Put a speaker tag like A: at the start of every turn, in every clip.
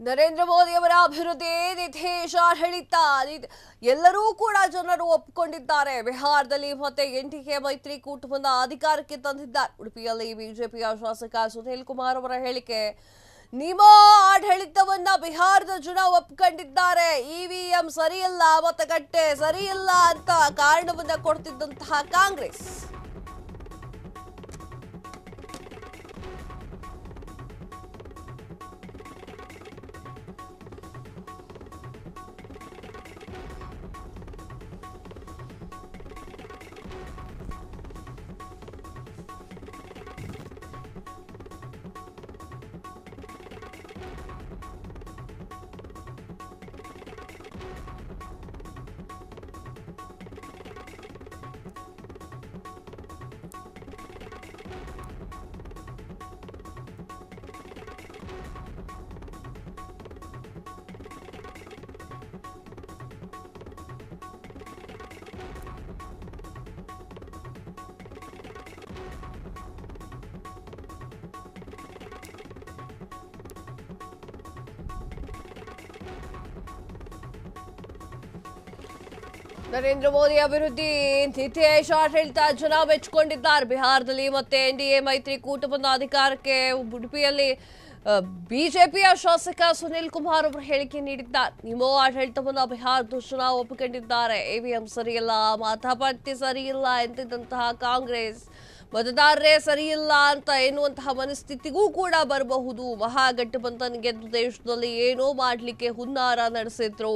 A: ನರೇಂದ್ರ ಮೋದಿ ಅವರ ಅಭಿವೃದ್ಧಿ ನಿತೀಶ್ ಆಡಳಿತ ಎಲ್ಲರೂ ಕೂಡ ಜನರು ಒಪ್ಪಿಕೊಂಡಿದ್ದಾರೆ. ಬಿಹಾರದಲ್ಲಿ ಮತ್ತೆ ಎನ್ಡಿಎ ಮೈತ್ರಿಕೂಟವನ್ನು ಅಧಿಕಾರಕ್ಕೆ ತಂದಿದ್ದಾರೆ. ಉಡುಪಿಯಲ್ಲಿ ಬಿಜೆಪಿಯ ಶಾಸಕ ಸುನೀಲ್ ಕುಮಾರ್ ಅವರ ಹೇಳಿಕೆ, ನಿಮ್ಮ ಆಡಳಿತವನ್ನ ಬಿಹಾರದ ಜನ ಒಪ್ಪಿಕೊಂಡಿದ್ದಾರೆ. ಇವಿಎಂ ಸರಿಯಿಲ್ಲ, ಮತಗಟ್ಟೆ ಸರಿಯಿಲ್ಲ ಅಂತ ಕಾರಣವನ್ನ ಕೊಡ್ತಿದ್ದಂತಹ ಕಾಂಗ್ರೆಸ್ ನರೇಂದ್ರ ಮೋದಿ ಅಭಿವೃದ್ಧಿ ನಿತೀಶ್ ಆಡಳಿತ ಜನ ಮೆಚ್ಚಿಕೊಂಡಿದ್ದಾರೆ. ಬಿಹಾರದಲ್ಲಿ ಮತ್ತೆ ಎನ್ಡಿಎ ಮೈತ್ರಿಕೂಟವನ್ನು ಅಧಿಕಾರಕ್ಕೆ ಉಡುಪಿಯಲ್ಲಿ ಬಿಜೆಪಿಯ ಶಾಸಕ ಸುನೀಲ್ ಕುಮಾರ್ ಅವರು ಹೇಳಿಕೆ ನೀಡಿದ್ದಾರೆ. ನಿಮ್ಮ ಆಡಳಿತವನ್ನು ಬಿಹಾರದ ಜನ ಒಪ್ಪಿಕೊಂಡಿದ್ದಾರೆ. ಇವಿಎಂ ಸರಿಯಿಲ್ಲ, ಮತಪಟ್ಟಿ ಸರಿಯಿಲ್ಲ ಎಂತಿದ್ದಂತಹ ಕಾಂಗ್ರೆಸ್ ಮತದಾರರೇ ಸರಿಯಿಲ್ಲ ಅಂತ ಎನ್ನುವಂತಹ ಮನಸ್ಥಿತಿಗೂ ಕೂಡ ಬರಬಹುದು. ಮಹಾಗಠಬಂಧನ್ ಗೆದ್ದು ದೇಶದಲ್ಲಿ ಏನೋ ಮಾಡಲಿಕ್ಕೆ ಹುನ್ನಾರ ನಡೆಸಿದ್ರು.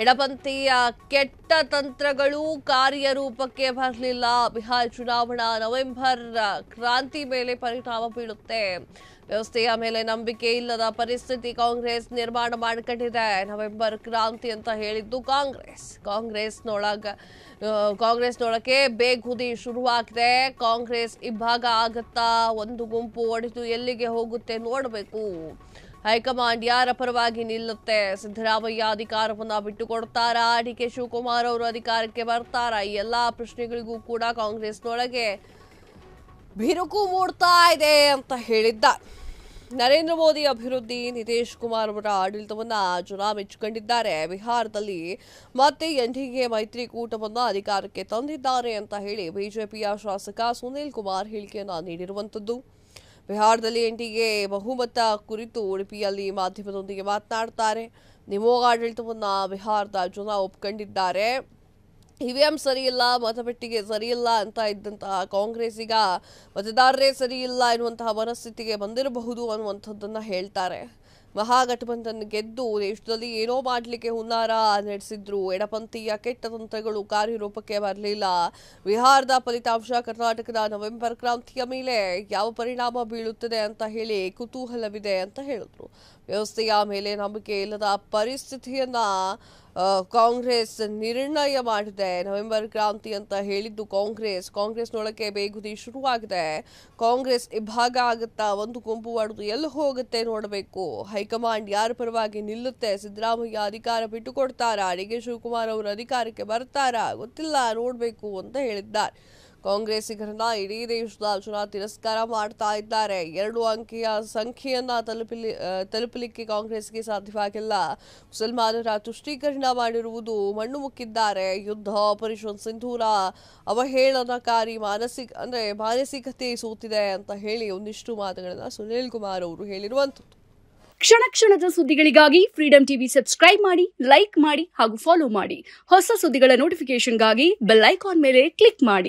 A: ಎಡಪಂಥೀಯ ಕೆಟ್ಟ ತಂತ್ರಗಳು ಕಾರ್ಯರೂಪಕ್ಕೆ ಬರಲಿಲ್ಲ. ಬಿಹಾರ ಚುನಾವಣಾ ನವೆಂಬರ್ ಕ್ರಾಂತಿ ಮೇಲೆ ಪರಿಣಾಮ ಬೀಳುತ್ತೆ. ವ್ಯವಸ್ಥೆಯ ಮೇಲೆ ನಂಬಿಕೆ ಇಲ್ಲದ ಪರಿಸ್ಥಿತಿ ಕಾಂಗ್ರೆಸ್ ನಿರ್ಮಾಣ ಮಾಡಿಕೊಂಡಿದೆ. ನವೆಂಬರ್ ಕ್ರಾಂತಿ ಅಂತ ಹೇಳಿದ್ದು ಕಾಂಗ್ರೆಸ್ನೊಳಗೆ ಬೇಗುದಿ ಶುರುವಾಗಿದೆ. ಕಾಂಗ್ರೆಸ್ ಇಬ್ಬಾಗ ಆಗತ್ತಾ, ಒಂದು ಗುಂಪು ಒಡೆದು ಎಲ್ಲಿಗೆ ಹೋಗುತ್ತೆ ನೋಡಬೇಕು. ಹೈಕಮಾಂಡ್ ಯಾರ ಪರವಾಗಿ ನಿಲ್ಲುತ್ತೆ? ಸಿದ್ದರಾಮಯ್ಯ ಅಧಿಕಾರವನ್ನ ಬಿಟ್ಟುಕೊಡ್ತಾರಾ? ಡಿಕೆ ಶಿವಕುಮಾರ್ ಅವರು ಅಧಿಕಾರಕ್ಕೆ ಬರ್ತಾರಾ? ಈ ಎಲ್ಲಾ ಪ್ರಶ್ನೆಗಳಿಗೂ ಕೂಡ ಕಾಂಗ್ರೆಸ್ನೊಳಗೆ ಬಿರುಕು ಮೂಡ್ತಾ ಇದೆ ಅಂತ ಹೇಳಿದ್ದಾರೆ. ನರೇಂದ್ರ ಮೋದಿ ಅಭಿವೃದ್ಧಿ ನಿತೀಶ್ ಕುಮಾರ್ ಅವರ ಆಡಳಿತವನ್ನ ಜನ ಮೆಚ್ಚಿಕೊಂಡಿದ್ದಾರೆ. ಬಿಹಾರದಲ್ಲಿ ಮತ್ತೆ ಎನ್ಡಿಎ ಮೈತ್ರಿಕೂಟವನ್ನು ಅಧಿಕಾರಕ್ಕೆ ತಂದಿದ್ದಾರೆ ಅಂತ ಹೇಳಿ ಬಿಜೆಪಿಯ ಶಾಸಕ ಸುನೀಲ್ ಕುಮಾರ್ ಹೇಳಿಕೆಯನ್ನ ನೀಡಿರುವಂತದ್ದು. ಬಿಹಾರದಲ್ಲಿ ಎನ್ಡಿಎ ಬಹುಮತ ಕುರಿತು ಉಡುಪಿಯಲ್ಲಿ ಮಾಧ್ಯಮದೊಂದಿಗೆ ಮಾತನಾಡ್ತಾರೆ. ನಿಮ್ಮ ಆಡಳಿತವನ್ನ ಬಿಹಾರದ ಜನ ಒಪ್ಕೊಂಡಿದ್ದಾರೆ. ಇವಿಎಂ ಸರಿಯಿಲ್ಲ, ಮತಪೆಟ್ಟಿಗೆ ಸರಿಯಿಲ್ಲ ಅಂತ ಇದ್ದಂತಹ ಕಾಂಗ್ರೆಸ್ ಈಗ ಮತದಾರರೇ ಸರಿಯಿಲ್ಲ ಎನ್ನುವಂತಹ ಮನಸ್ಥಿತಿಗೆ ಬಂದಿರಬಹುದು ಅನ್ನುವಂಥದ್ದನ್ನ ಹೇಳ್ತಾರೆ. ಮಹಾಗಠಬಂಧನ್ ಗೆದ್ದು ದೇಶದಲ್ಲಿ ಏನೋ ಮಾಡಲಿಕ್ಕೆ ಹುನ್ನಾರ ನಡೆಸಿದ್ರು. ಎಡಪಂಥೀಯ ಕೆಟ್ಟ ತಂತ್ರಗಳು ಕಾರ್ಯರೂಪಕ್ಕೆ ಬರಲಿಲ್ಲ. ಬಿಹಾರದ ಫಲಿತಾಂಶ ಕರ್ನಾಟಕದ ನವೆಂಬರ್ ಕ್ರಾಂತಿಯ ಮೇಲೆ ಯಾವ ಪರಿಣಾಮ ಬೀಳುತ್ತದೆ ಅಂತ ಹೇಳಿ ಕುತೂಹಲವಿದೆ ಅಂತ ಹೇಳಿದ್ರು. ವ್ಯವಸ್ಥೆಯ ಮೇಲೆ ನಂಬಿಕೆ ಇಲ್ಲದ ಪರಿಸ್ಥಿತಿಯನ್ನ ಕಾಂಗ್ರೆಸ್ ನಿರ್ಣಯ ಮಾಡಿದೆ. ನವೆಂಬರ್ ಕ್ರಾಂತಿ ಅಂತ ಹೇಳಿದ್ದು ಕಾಂಗ್ರೆಸ್ನೊಳಗೆ ಬೇಗುದಿ ಶುರುವಾಗಿದೆ. ಕಾಂಗ್ರೆಸ್ ಇಬ್ಬಾಗ ಆಗುತ್ತಾ, ಒಂದು ಗುಂಪು ಒಡೆದು ಎಲ್ಲಿ ಹೋಗುತ್ತೆ ನೋಡಬೇಕು. ಹೈಕಮಾಂಡ್ ಯಾರ ಪರವಾಗಿ ನಿಲ್ಲುತ್ತೆ? ಸಿದ್ದರಾಮಯ್ಯ ಅಧಿಕಾರ ಬಿಟ್ಟುಕೊಡ್ತಾರಾ? ಡಿಕೆ ಶಿವಕುಮಾರ್ ಅವರು ಅಧಿಕಾರಕ್ಕೆ ಬರ್ತಾರಾ? ಗೊತ್ತಿಲ್ಲ, ನೋಡಬೇಕು ಅಂತ ಹೇಳಿದ್ದಾರೆ. ಕಾಂಗ್ರೆಸ್ಸಿಗರನ್ನ ಇಡೀ ದೇಶದ ಜನ ತಿರಸ್ಕಾರ ಮಾಡ್ತಾ ಇದ್ದಾರೆ. 2 ಅಂಕೆಯ ಸಂಖ್ಯೆಯನ್ನ ತಲುಪಲಿಕ್ಕೆ ಕಾಂಗ್ರೆಸ್ಗೆ ಸಾಧ್ಯವಾಗಿಲ್ಲ. ಮುಸಲ್ಮಾನರ ತುಷ್ಟೀಕರಣ ಮಾಡಿರುವುದು ಮಣ್ಣು ಮುಕ್ಕಿದ್ದಾರೆ. ಯುದ್ಧ ಆಪರೇಷನ್ ಸಿಂಧೂರ ಅವಹೇಳನಕಾರಿ ಮಾನಸಿಕತೆ ಸೋತಿದೆ ಅಂತ ಹೇಳಿ ಒಂದಿಷ್ಟು ಮಾತುಗಳನ್ನ ಸುನೀಲ್ ಕುಮಾರ್ ಅವರು ಹೇಳಿರುವಂತದ್ದು.
B: ಕ್ಷಣ ಕ್ಷಣದ ಸುದ್ದಿಗಳಿಗಾಗಿ ಫ್ರೀಡಂ ಟಿವಿ ಸಬ್ಸ್ಕ್ರೈಬ್ ಮಾಡಿ, ಲೈಕ್ ಮಾಡಿ ಹಾಗೂ ಫಾಲೋ ಮಾಡಿ. ಹೊಸ ಸುದ್ದಿಗಳ ನೋಟಿಫಿಕೇಶನ್ಗಾಗಿ ಬೆಲ್ ಐಕಾನ್ ಮೇಲೆ ಕ್ಲಿಕ್ ಮಾಡಿ.